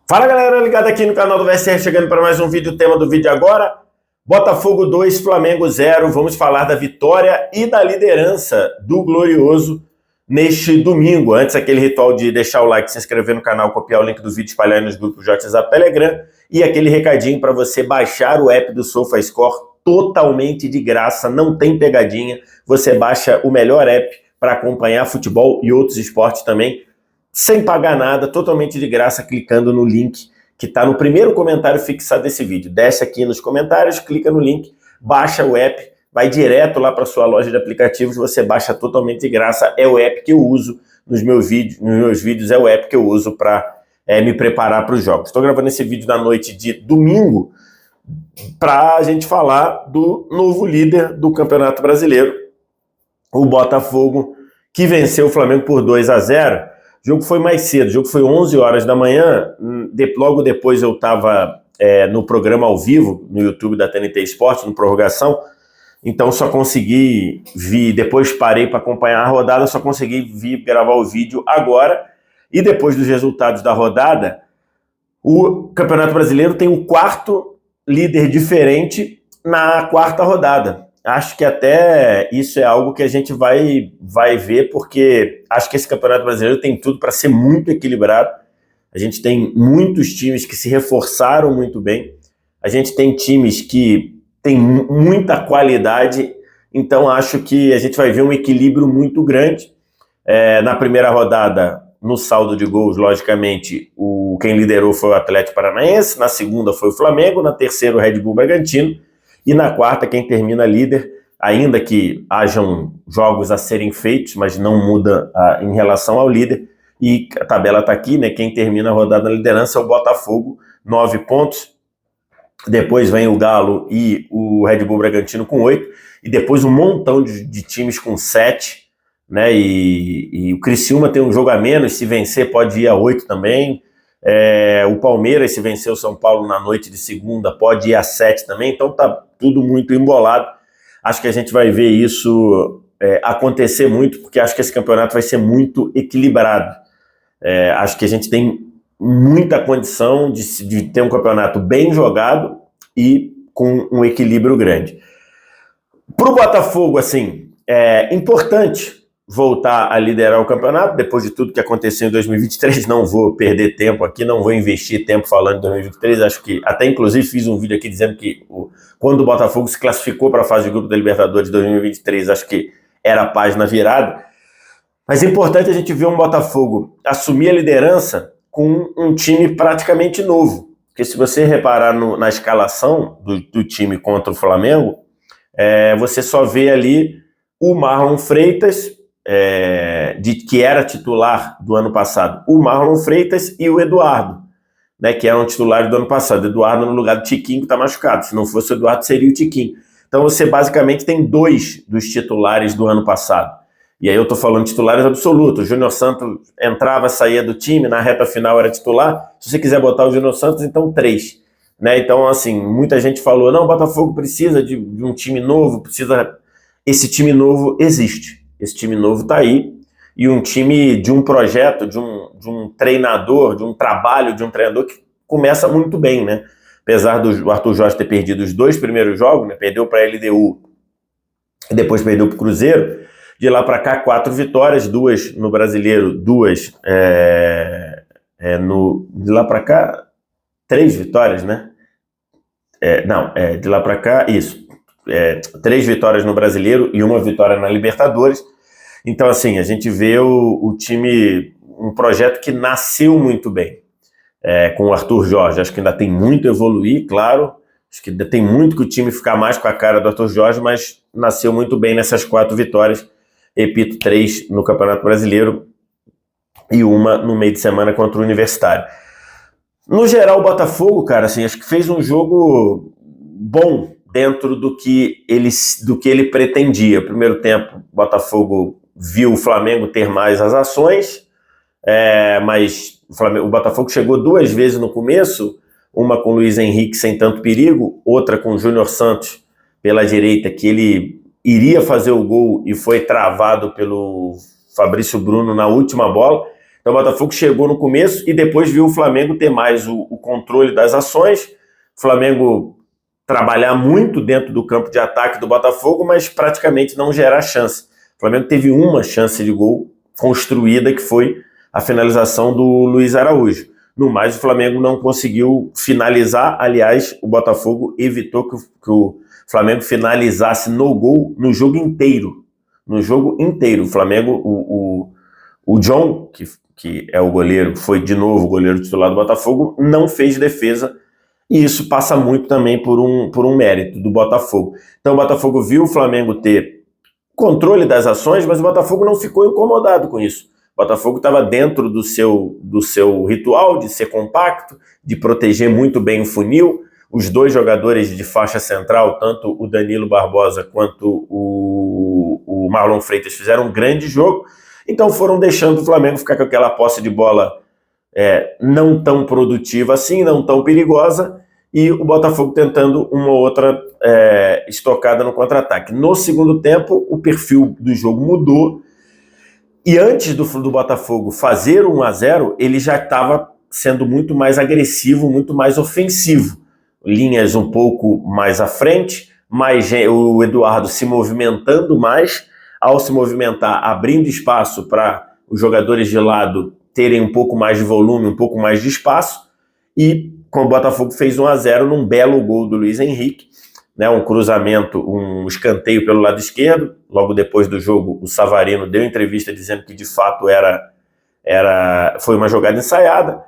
Fala galera, ligado aqui no canal do VSR, chegando para mais um vídeo. O tema do vídeo agora: Botafogo 2, Flamengo 0. Vamos falar da vitória e da liderança do Glorioso neste domingo. Antes, aquele ritual de deixar o like, se inscrever no canal, copiar o link do vídeo, espalhar nos grupos de WhatsApp, Telegram, e aquele recadinho para você baixar o app do SofaScore totalmente de graça, não tem pegadinha. Você baixa o melhor app para acompanhar futebol e outros esportes também, sem pagar nada, totalmente de graça, clicando no link que está no primeiro comentário fixado desse vídeo. Desce aqui nos comentários, clica no link, baixa o app, vai direto lá para sua loja de aplicativos, você baixa totalmente de graça. É o app que eu uso nos meus vídeos, é o app que eu uso para me preparar para os jogos. Estou gravando esse vídeo na noite de domingo para a gente falar do novo líder do Campeonato Brasileiro, o Botafogo, que venceu o Flamengo por 2-0. O jogo foi mais cedo, o jogo foi 11 horas da manhã, logo depois eu estava no programa ao vivo, no YouTube da TNT Esporte, no Prorrogação, então só consegui vir, depois parei para acompanhar a rodada, só consegui vir gravar o vídeo agora, e depois dos resultados da rodada, o Campeonato Brasileiro tem um quarto líder diferente na quarta rodada. Acho que até isso é algo que a gente vai ver, porque acho que esse Campeonato Brasileiro tem tudo para ser muito equilibrado. A gente tem muitos times que se reforçaram muito bem. A gente tem times que têm muita qualidade. Então acho que a gente vai ver um equilíbrio muito grande. Na primeira rodada, no saldo de gols, logicamente, quem liderou foi o Atlético Paranaense. Na segunda foi o Flamengo. Na terceira, o Red Bull Bragantino. E na quarta, quem termina líder, ainda que hajam jogos a serem feitos, mas não muda em relação ao líder. E a tabela está aqui, né? Quem termina a rodada na liderança é o Botafogo, 9 pontos. Depois vem o Galo e o Red Bull Bragantino com 8. E depois um montão de times com 7. Né? E o Criciúma tem um jogo a menos, se vencer pode ir a 8 também. O Palmeiras, se vencer o São Paulo na noite de segunda, pode ir a 7 também. Então tá tudo muito embolado. Acho que a gente vai ver isso acontecer muito, porque acho que esse campeonato vai ser muito equilibrado. Acho que a gente tem muita condição de ter um campeonato bem jogado e com um equilíbrio grande. Para o Botafogo, assim, é importante voltar a liderar o campeonato, depois de tudo que aconteceu em 2023, não vou perder tempo aqui, não vou investir tempo falando de 2023, acho que, até inclusive fiz um vídeo aqui dizendo que quando o Botafogo se classificou para a fase de grupo da Libertadores de 2023, acho que era a página virada, mas é importante a gente ver um Botafogo assumir a liderança com um time praticamente novo, porque se você reparar na escalação do time contra o Flamengo, você só vê ali o Marlon Freitas, que era titular do ano passado, o Marlon Freitas e o Eduardo, né, que eram titulares do ano passado. Eduardo no lugar do Tiquinho, que está machucado. Se não fosse o Eduardo, seria o Tiquinho. Então você basicamente tem dois dos titulares do ano passado. E aí eu estou falando de titulares absolutos. O Júnior Santos entrava, saía do time, na reta final era titular. Se você quiser botar o Júnior Santos, então 3. Né? Então, assim, muita gente falou, não, o Botafogo precisa de um time novo, precisa... Esse time novo existe. Esse time novo está aí, e um time de um projeto, de um treinador, de um trabalho de um treinador que começa muito bem, né? Apesar do Arthur Jorge ter perdido os 2 primeiros jogos, né? Perdeu para a LDU e depois perdeu para o Cruzeiro, de lá para cá 4 vitórias, 2 no Brasileiro, 2 de lá para cá 3 vitórias, né? De lá para cá, isso. 3 vitórias no Brasileiro e 1 vitória na Libertadores. Então, assim, a gente vê o time, um projeto que nasceu muito bem com o Arthur Jorge. Acho que ainda tem muito a evoluir, claro. Acho que ainda tem muito que o time ficar mais com a cara do Arthur Jorge, mas nasceu muito bem nessas 4 vitórias. Repito, 3 no Campeonato Brasileiro e 1 no meio de semana contra o Universitário. No geral, o Botafogo, cara, assim, acho que fez um jogo bom dentro do que ele pretendia. Primeiro tempo, o Botafogo viu o Flamengo ter mais as ações, mas o Botafogo chegou 2 vezes no começo, uma com o Luiz Henrique sem tanto perigo, outra com o Júnior Santos pela direita, que ele iria fazer o gol e foi travado pelo Fabrício Bruno na última bola. Então o Botafogo chegou no começo e depois viu o Flamengo ter mais o controle das ações, o Flamengo trabalhar muito dentro do campo de ataque do Botafogo, mas praticamente não gerar chance. O Flamengo teve uma chance de gol construída, que foi a finalização do Luiz Araújo. No mais, o Flamengo não conseguiu finalizar. Aliás, o Botafogo evitou que o Flamengo finalizasse no gol no jogo inteiro. No jogo inteiro. O Flamengo, o John, que é o goleiro, foi de novo o goleiro titular do Botafogo, não fez defesa. E isso passa muito também por um mérito do Botafogo. Então o Botafogo viu o Flamengo ter controle das ações, mas o Botafogo não ficou incomodado com isso. O Botafogo estava dentro do seu ritual de ser compacto, de proteger muito bem o funil. Os dois jogadores de faixa central, tanto o Danilo Barbosa quanto o Marlon Freitas, fizeram um grande jogo. Então foram deixando o Flamengo ficar com aquela posse de bola não tão produtiva assim, não tão perigosa, e o Botafogo tentando uma outra estocada no contra-ataque. No segundo tempo, o perfil do jogo mudou, e antes do Botafogo fazer 1-0, ele já estava sendo muito mais agressivo, muito mais ofensivo. Linhas um pouco mais à frente, o Eduardo se movimentando mais, ao se movimentar, abrindo espaço para os jogadores de lado terem um pouco mais de volume, um pouco mais de espaço, e com o Botafogo fez 1-0 num belo gol do Luiz Henrique, né, um cruzamento, um escanteio pelo lado esquerdo. Logo depois do jogo, o Savarino deu entrevista dizendo que de fato foi uma jogada ensaiada.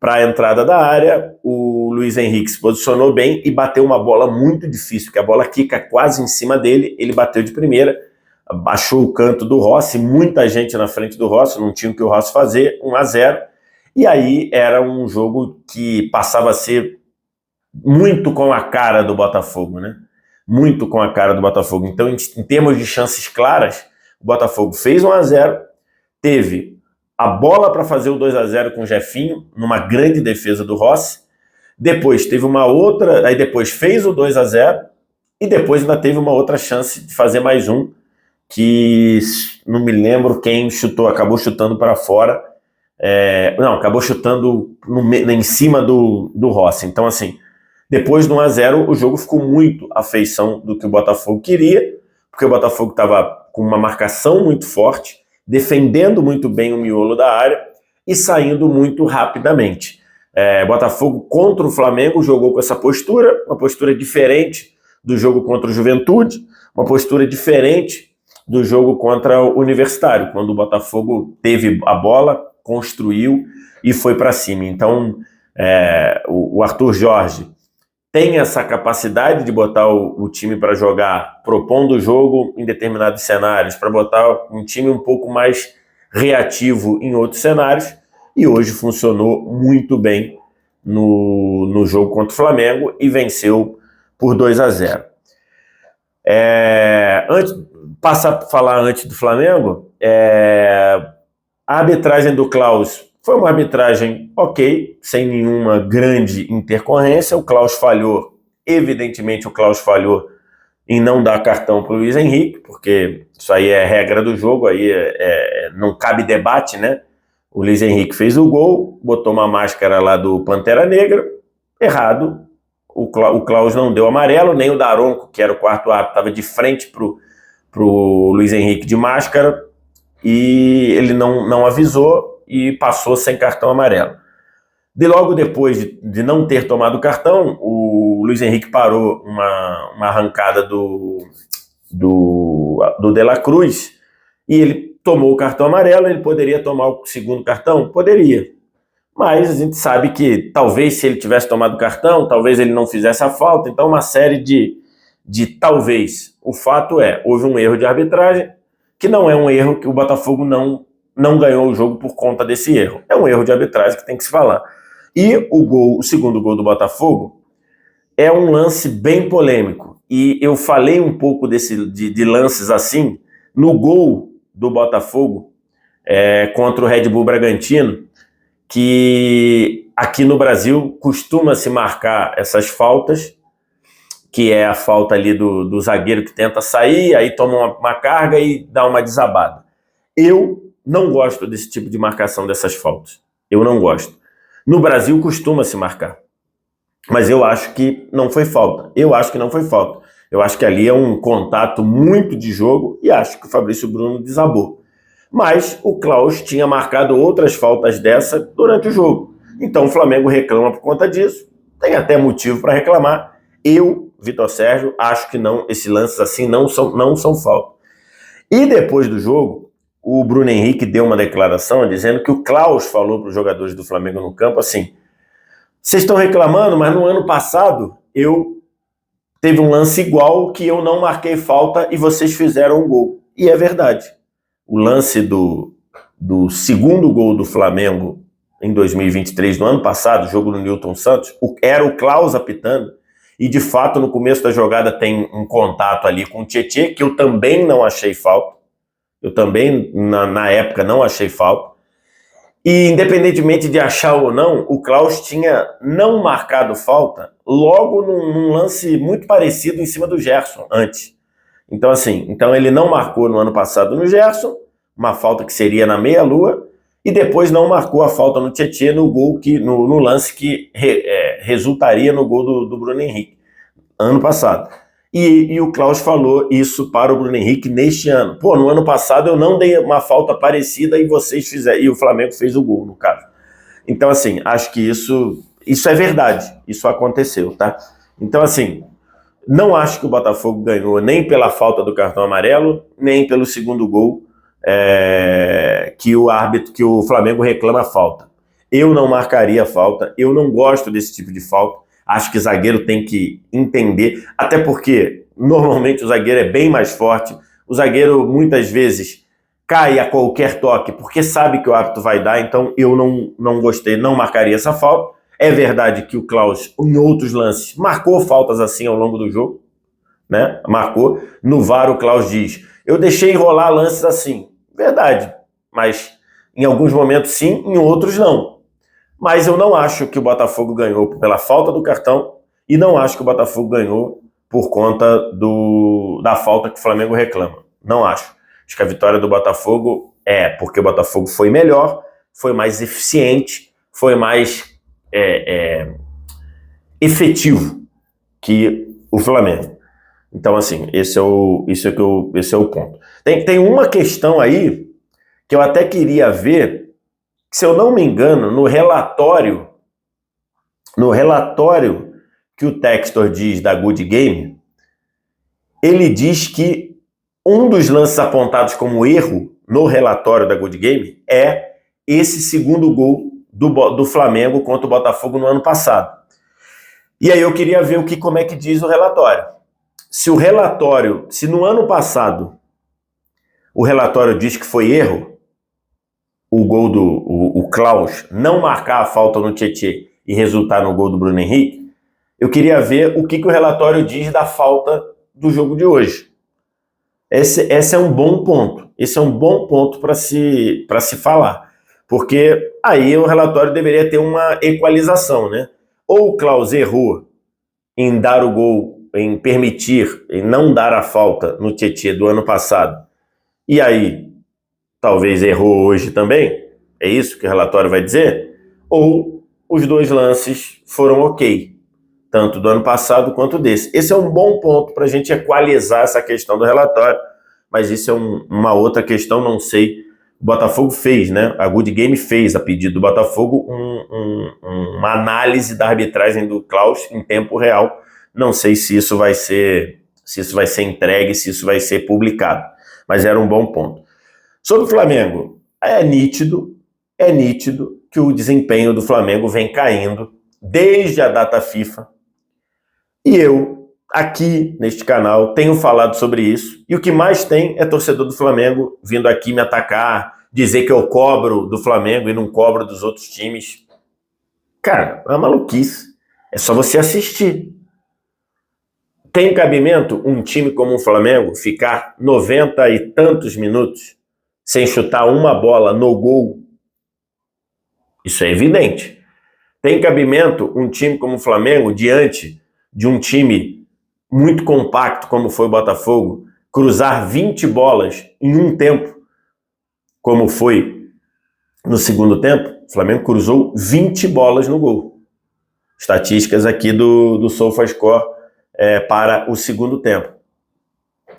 Para a entrada da área, o Luiz Henrique se posicionou bem e bateu uma bola muito difícil, porque a bola quica quase em cima dele, ele bateu de primeira, baixou o canto do Rossi, muita gente na frente do Rossi, não tinha o que o Rossi fazer, 1-0, e aí era um jogo que passava a ser muito com a cara do Botafogo, né? Muito com a cara do Botafogo. Então, em termos de chances claras, o Botafogo fez 1-0, teve a bola para fazer o 2-0 com o Jefinho, numa grande defesa do Rossi, depois teve uma outra, aí depois fez o 2-0, e depois ainda teve uma outra chance de fazer mais um, que não me lembro quem chutou, acabou chutando para fora, acabou chutando em cima do Rossi. Então, assim, depois do 1-0, o jogo ficou muito à feição do que o Botafogo queria, porque o Botafogo estava com uma marcação muito forte, defendendo muito bem o miolo da área e saindo muito rapidamente. Botafogo contra o Flamengo jogou com essa postura, uma postura diferente do jogo contra o Juventude, uma postura diferente do jogo contra o Universitário, quando o Botafogo teve a bola, construiu e foi para cima. Então, o Arthur Jorge tem essa capacidade de botar o time para jogar, propondo o jogo em determinados cenários, para botar um time um pouco mais reativo em outros cenários, e hoje funcionou muito bem no jogo contra o Flamengo e venceu por 2-0. Passar a falar antes do Flamengo, a arbitragem do Klaus foi uma arbitragem ok, sem nenhuma grande intercorrência. O Klaus falhou, evidentemente o Klaus falhou em não dar cartão para o Luiz Henrique, porque isso aí é regra do jogo, aí não cabe debate, né? O Luiz Henrique fez o gol, botou uma máscara lá do Pantera Negra, errado. O Klaus não deu amarelo, nem o Daronco, que era o quarto árbitro, estava de frente pro Luiz Henrique de máscara, e ele não avisou e passou sem cartão amarelo. Logo depois de não ter tomado cartão, o Luiz Henrique parou uma arrancada do De La Cruz, e ele tomou o cartão amarelo. Ele poderia tomar o segundo cartão? Poderia. Mas a gente sabe que talvez, se ele tivesse tomado cartão, talvez ele não fizesse a falta. Então, uma série de talvez. O fato houve um erro de arbitragem, que não é um erro que o Botafogo não ganhou o jogo por conta desse erro. É um erro de arbitragem que tem que se falar. E o segundo gol do Botafogo é um lance bem polêmico. E eu falei um pouco de lances assim no gol do Botafogo contra o Red Bull Bragantino, que aqui no Brasil costuma se marcar essas faltas, que é a falta ali do zagueiro que tenta sair, aí toma uma carga e dá uma desabada. Eu não gosto desse tipo de marcação dessas faltas. Eu não gosto. No Brasil costuma se marcar. Mas eu acho que não foi falta. Eu acho que não foi falta. Eu acho que ali é um contato muito de jogo e acho que o Fabrício Bruno desabou. Mas o Klaus tinha marcado outras faltas dessa durante o jogo. Então o Flamengo reclama por conta disso. Tem até motivo para reclamar. Eu, Vitor Sérgio, acho que não, esses lances assim não são falta. E depois do jogo, o Bruno Henrique deu uma declaração dizendo que o Klaus falou para os jogadores do Flamengo no campo assim: vocês estão reclamando, mas no ano passado teve um lance igual que eu não marquei falta e vocês fizeram um gol. E é verdade. O lance do segundo gol do Flamengo em 2023, no ano passado, jogo no Newton Santos, era o Klaus apitando. E de fato, no começo da jogada tem um contato ali com o Tietê, que eu também não achei falta. Eu também, na época, não achei falta. E independentemente de achar ou não, o Klaus tinha não marcado falta logo num lance muito parecido em cima do Gerson, antes. Então assim, ele não marcou no ano passado no Gerson, uma falta que seria na meia-lua, e depois não marcou a falta no Tietê no gol no lance que resultaria no gol do Bruno Henrique, ano passado. E o Klaus falou isso para o Bruno Henrique neste ano. Pô, no ano passado eu não dei uma falta parecida e vocês fizeram, e o Flamengo fez o gol, no caso. Então, assim, acho que isso é verdade. Isso aconteceu, tá? Então, assim, não acho que o Botafogo ganhou nem pela falta do cartão amarelo, nem pelo segundo gol que o Flamengo reclama falta. Eu não marcaria falta, eu não gosto desse tipo de falta. Acho que zagueiro tem que entender, até porque normalmente o zagueiro é bem mais forte. O zagueiro muitas vezes cai a qualquer toque porque sabe que o árbitro vai dar, então eu não gostei, não marcaria essa falta. É verdade que o Klaus, em outros lances, marcou faltas assim ao longo do jogo, né? Marcou. No VAR o Klaus diz: eu deixei rolar lances assim. Verdade, mas em alguns momentos sim, em outros não. Mas eu não acho que o Botafogo ganhou pela falta do cartão e não acho que o Botafogo ganhou por conta da falta que o Flamengo reclama. Não acho. Acho que a vitória do Botafogo é porque o Botafogo foi melhor, foi mais eficiente, foi mais efetivo que o Flamengo. Então, assim, esse é o ponto. Tem uma questão aí que eu até queria ver, que, se eu não me engano, no relatório que o Textor diz da Good Game, ele diz que um dos lances apontados como erro no relatório da Good Game é esse segundo gol do Flamengo contra o Botafogo no ano passado. E aí eu queria ver como é que diz o relatório. Se no ano passado o relatório diz que foi erro, o gol o Klaus não marcar a falta no Tietê e resultar no gol do Bruno Henrique, eu queria ver o que o relatório diz da falta do jogo de hoje. Esse é um bom ponto. Esse é um bom ponto para se falar. Porque aí o relatório deveria ter uma equalização, né? Ou o Klaus errou em dar o gol, em permitir, em não dar a falta no Tietê do ano passado, e aí talvez errou hoje também, é isso que o relatório vai dizer? Ou os dois lances foram ok, tanto do ano passado quanto desse. Esse é um bom ponto para a gente equalizar essa questão do relatório, mas isso é uma outra questão, não sei. O Botafogo fez, né? A Good Game fez, a pedido do Botafogo, uma análise da arbitragem do Klaus em tempo real. Não sei se isso vai ser entregue, se isso vai ser publicado, mas era um bom ponto. Sobre o Flamengo, é nítido que o desempenho do Flamengo vem caindo desde a data FIFA. E eu, aqui neste canal, tenho falado sobre isso. E o que mais tem é torcedor do Flamengo vindo aqui me atacar, dizer que eu cobro do Flamengo e não cobro dos outros times. Cara, é uma maluquice. É só você assistir. Tem cabimento um time como o Flamengo ficar 90 e tantos minutos sem chutar uma bola no gol? Isso é evidente. Tem cabimento um time como o Flamengo, diante de um time muito compacto como foi o Botafogo, cruzar 20 bolas em um tempo como foi no segundo tempo, o Flamengo cruzou 20 bolas no gol. Estatísticas aqui do SofaScore para o segundo tempo.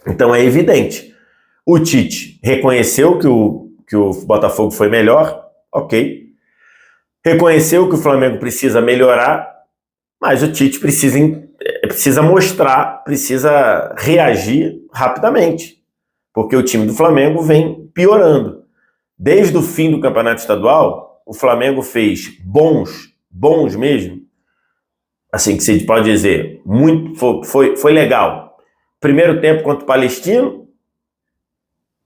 Então é evidente. O Tite reconheceu que o Botafogo foi melhor, ok. Reconheceu que o Flamengo precisa melhorar, mas o Tite precisa mostrar, precisa reagir rapidamente, porque o time do Flamengo vem piorando. Desde o fim do Campeonato Estadual, o Flamengo fez bons mesmo, assim que se pode dizer, foi legal. Primeiro tempo contra o Palestino,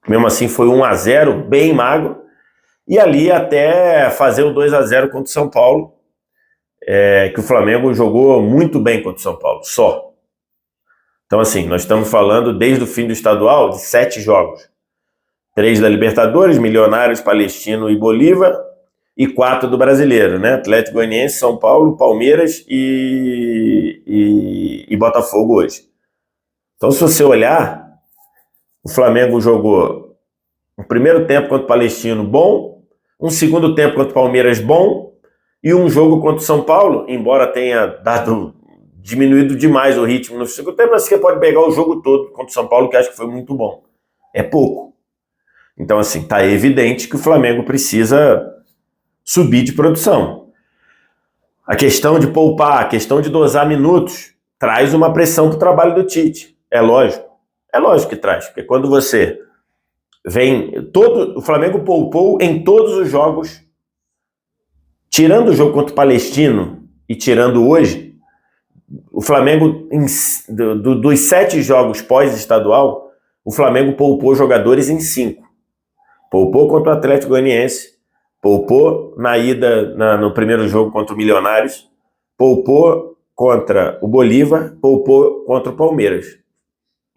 mesmo assim foi 1-0, bem magro, e ali até fazer o 2-0 contra o São Paulo, que o Flamengo jogou muito bem contra o São Paulo, só. Então assim, nós estamos falando desde o fim do estadual de 7 jogos. 3 da Libertadores, Milionários, Palestino e Bolívar, e 4 do Brasileiro, né? Atlético Goianiense, São Paulo, Palmeiras e Botafogo hoje. Então, se você olhar, o Flamengo jogou um primeiro tempo contra o Palestino bom, um segundo tempo contra o Palmeiras bom, e um jogo contra o São Paulo, embora tenha diminuído demais o ritmo no segundo tempo, mas você pode pegar o jogo todo contra o São Paulo, que acho que foi muito bom. É pouco. Então, assim, tá evidente que o Flamengo precisa subir de produção. A questão de poupar, a questão de dosar minutos, traz uma pressão para o trabalho do Tite. É lógico que traz, porque quando você vem... o Flamengo poupou em todos os jogos, tirando o jogo contra o Palestino e tirando hoje, o Flamengo, dos 7 jogos pós-estadual, o Flamengo poupou jogadores em 5. Poupou contra o Atlético Goianiense, poupou na ida no primeiro jogo contra o Milionários, poupou contra o Bolívar, poupou contra o Palmeiras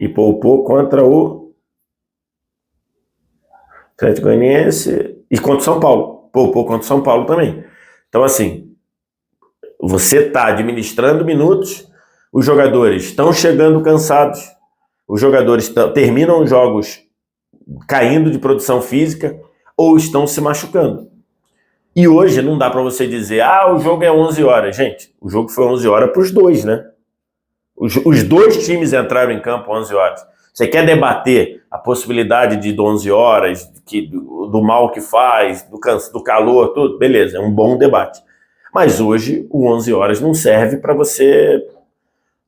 e poupou contra o Atlético Goianiense e contra o São Paulo. Poupou contra o São Paulo também. Então, assim, você está administrando minutos, os jogadores estão chegando cansados, os jogadores terminam os jogos caindo de produção física ou estão se machucando. E hoje não dá para você dizer, o jogo é 11 horas. Gente, o jogo foi 11 horas para os dois, né? Os dois times entraram em campo 11 horas. Você quer debater a possibilidade de 11 horas, do mal que faz, do calor, tudo? Beleza, é um bom debate. Mas hoje o 11 horas não serve para você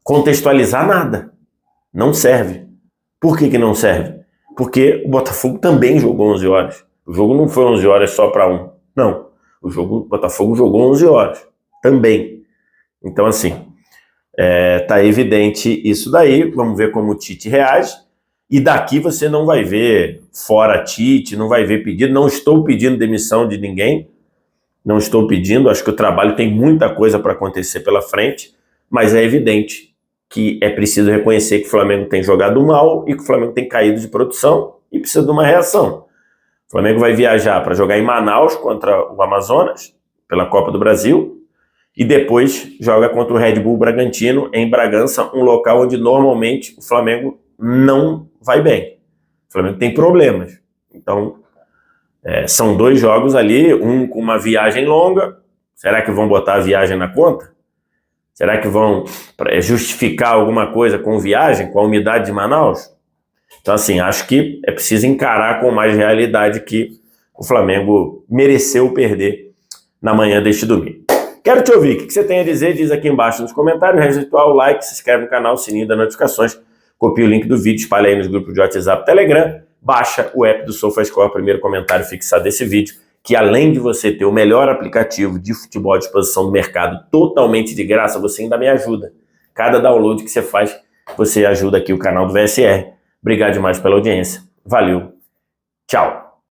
contextualizar nada. Não serve. Por que não serve? Porque o Botafogo também jogou 11 horas. O jogo não foi 11 horas só para um. Não. O Botafogo jogou 11 horas também. Então, assim, tá evidente isso daí. Vamos ver como o Tite reage. E daqui você não vai ver fora Tite, não vai ver pedido. Não estou pedindo demissão de ninguém. Não estou pedindo. Acho que o trabalho tem muita coisa para acontecer pela frente. Mas é evidente que é preciso reconhecer que o Flamengo tem jogado mal e que o Flamengo tem caído de produção e precisa de uma reação. O Flamengo vai viajar para jogar em Manaus contra o Amazonas, pela Copa do Brasil, e depois joga contra o Red Bull Bragantino em Bragança, um local onde normalmente o Flamengo não vai bem. O Flamengo tem problemas. Então, são 2 jogos ali, um com uma viagem longa. Será que vão botar a viagem na conta? Será que vão justificar alguma coisa com viagem, com a umidade de Manaus? Então, assim, acho que é preciso encarar com mais realidade que o Flamengo mereceu perder na manhã deste domingo. Quero te ouvir. O que você tem a dizer? Diz aqui embaixo nos comentários. Ritual, like, se inscreve no canal, sininho das notificações. Copia o link do vídeo, espalha aí nos grupos de WhatsApp, Telegram. Baixa o app do SofaScore, primeiro comentário fixado desse vídeo, que além de você ter o melhor aplicativo de futebol à disposição do mercado totalmente de graça, você ainda me ajuda. Cada download que você faz, você ajuda aqui o canal do VSR. Obrigado demais pela audiência. Valeu. Tchau.